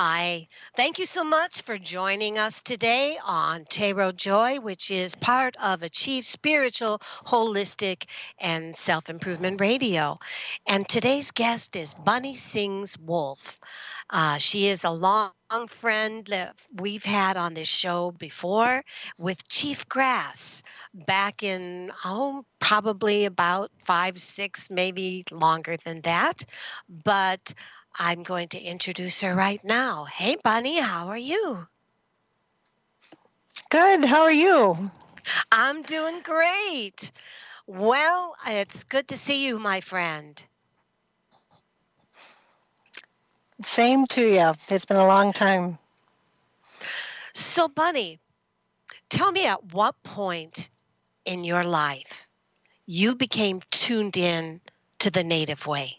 Hi. Thank you so much for joining us today on Tarot Joy, which is part of Achieve Spiritual, Holistic, and Self Improvement Radio. And today's guest is Bunny Sings Wolf. She is a long friend that we've had on this show before with Chief Grass back in, probably about 5, 6, maybe longer than that. But I'm going to introduce her right now. Hey, Bunny, how are you? Good. How are you? I'm doing great. Well, it's good to see you, my friend. Same to you. It's been a long time. So, Bunny, tell me at what point in your life you became tuned in to the native way?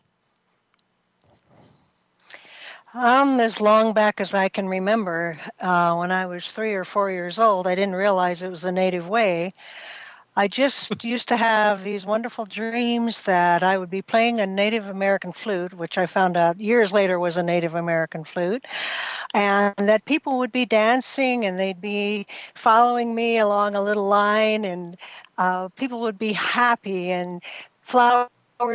As long back as I can remember, when I was 3 or 4 years old, I didn't realize it was the native way. I just used to have these wonderful dreams that I would be playing a Native American flute, which I found out years later was a Native American flute, and that people would be dancing and they'd be following me along a little line, and people would be happy and flowers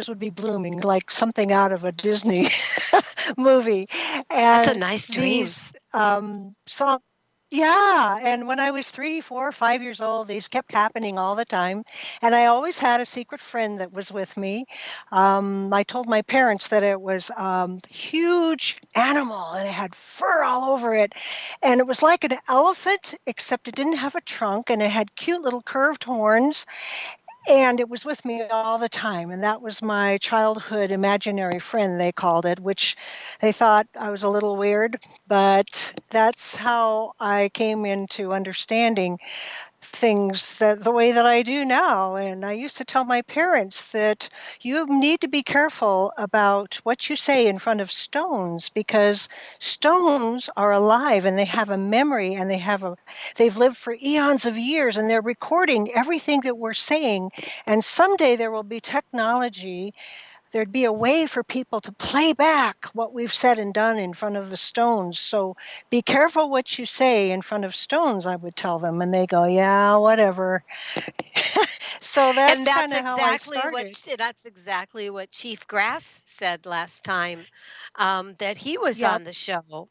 would be blooming like something out of a Disney movie. That's a And nice dream. these songs, yeah, and when I was 3, 4, 5 years old, these kept happening all the time. And I always had a secret friend that was with me. I told my parents that it was a huge animal and it had fur all over it. And it was like an elephant, except it didn't have a trunk and it had cute little curved horns. And it was with me all the time. And that was my childhood imaginary friend, they called it, which they thought I was a little weird. But that's how I came into understanding things that the way that I do now. And I used to tell my parents that you need to be careful about what you say in front of stones, because stones are alive and they have a memory and they've lived for eons of years and they're recording everything that we're saying. And someday there will be technology, there'd be a way for people to play back what we've said and done in front of the stones. So be careful what you say in front of stones, I would tell them. And they go, yeah, whatever. So And that's kind of how I started. that's exactly what Chief Grass said last time that he was Yep. on the show.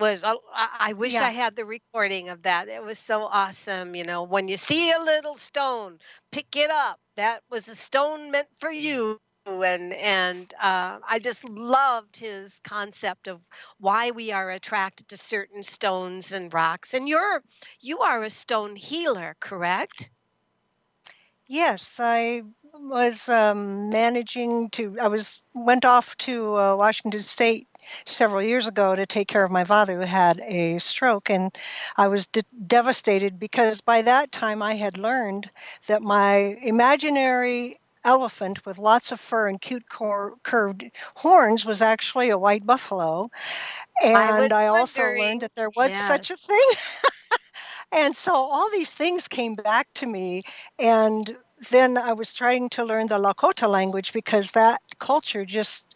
I wish I Yeah. had the recording of that. It was so awesome. When you see a little stone, pick it up. That was a stone meant for you. And I just loved his concept of why we are attracted to certain stones and rocks. And you are a stone healer, correct? Yes, I was I went off to Washington State several years ago to take care of my father who had a stroke, and I was devastated because by that time I had learned that my imaginary elephant with lots of fur and cute curved horns was actually a white buffalo. I was And I also learned wondering. that there was such a Yes. thing. And so all these things came back to me. And then I was trying to learn the Lakota language because that culture just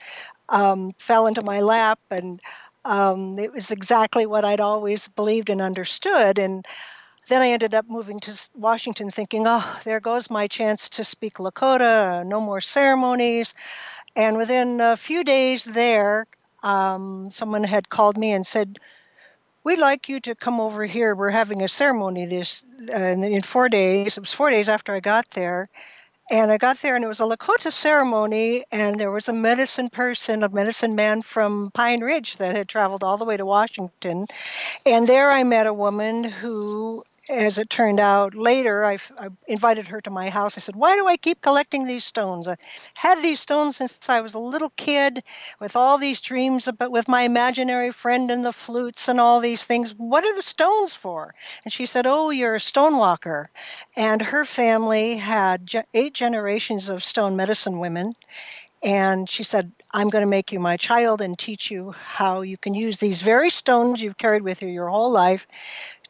fell into my lap. And it was exactly what I'd always believed and understood. And then I ended up moving to Washington thinking, oh, there goes my chance to speak Lakota, no more ceremonies. And within a few days there, someone had called me and said, we'd like you to come over here. We're having a ceremony in 4 days. It was 4 days after I got there. And I got there and it was a Lakota ceremony, and there was a a medicine man from Pine Ridge that had traveled all the way to Washington. And there I met a woman who, as it turned out later, I invited her to my house. I said, why do I keep collecting these stones? I had these stones since I was a little kid with all these dreams about with my imaginary friend and the flutes and all these things. What are the stones for? And she said, oh, you're a stonewalker. And her family had 8 generations of stone medicine women. And she said, I'm going to make you my child and teach you how you can use these very stones you've carried with you your whole life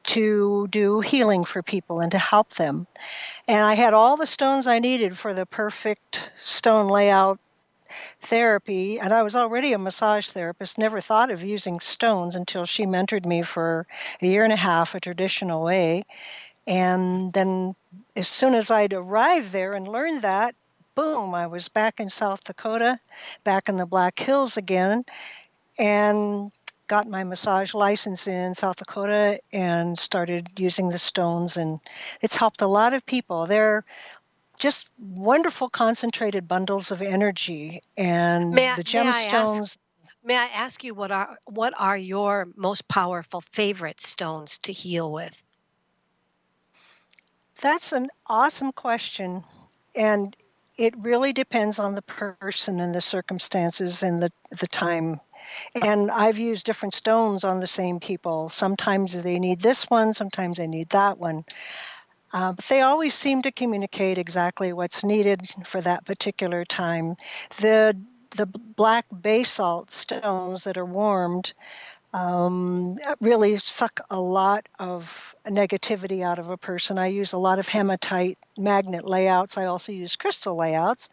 to do healing for people and to help them. And I had all the stones I needed for the perfect stone layout therapy, and I was already a massage therapist, never thought of using stones until she mentored me for a year and a half, a traditional way. And then as soon as I'd arrived there and learned that, boom, I was back in South Dakota, back in the Black Hills again, and got my massage license in South Dakota and started using the stones. And it's helped a lot of people. They're just wonderful concentrated bundles of energy. And May I the may I ask gemstones, may I ask you what are your most powerful favorite stones to heal with? that's an awesome question. And it really depends on the person and the circumstances and the time. And I've used different stones on the same people. Sometimes they need this one, sometimes they need that one. But they always seem to communicate exactly what's needed for that particular time. The black basalt stones that are warmed really suck a lot of negativity out of a person. I use a lot of hematite magnet layouts. I also use crystal layouts.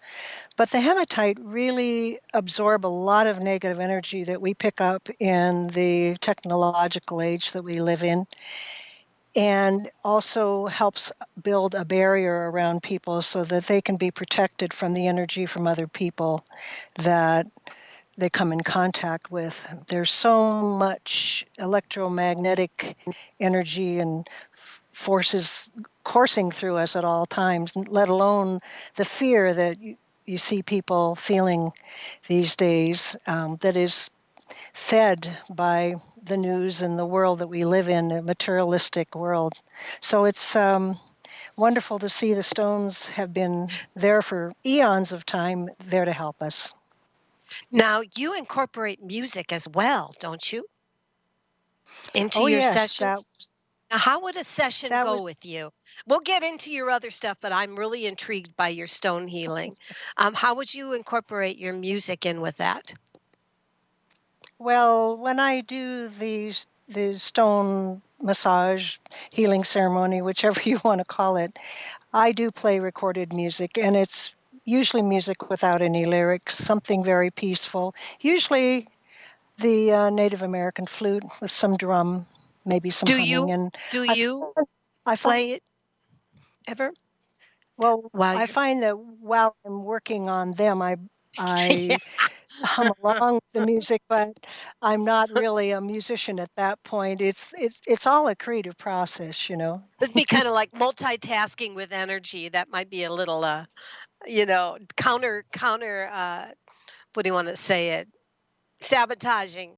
But the hematite really absorb a lot of negative energy that we pick up in the technological age that we live in, and also helps build a barrier around people so that they can be protected from the energy from other people that they come in contact with. There's so much electromagnetic energy and forces coursing through us at all times, let alone the fear that you see people feeling these days, that is fed by the news and the world that we live in, a materialistic world. So it's wonderful to see the stones have been there for eons of time, there to help us. Now, you incorporate music as well, don't you, into Oh your yes, sessions? Now, how would a session that was go with you? We'll get into your other stuff, but I'm really intrigued by your stone healing. How would you incorporate your music in with that? well, when I do the stone massage healing ceremony, whichever you want to call it, I do play recorded music, and it's usually music without any lyrics, something very peaceful. Usually the Native American flute with some drum, maybe some Do humming, you and do I you I find play it ever well while I you're find that while I'm working on them, Yeah, I hum along with the music, but I'm not really a musician at that point. It's all a creative process, you know. it'd be kinda like multitasking with energy. That might be a little, counter, what do you wanna say it? Sabotaging.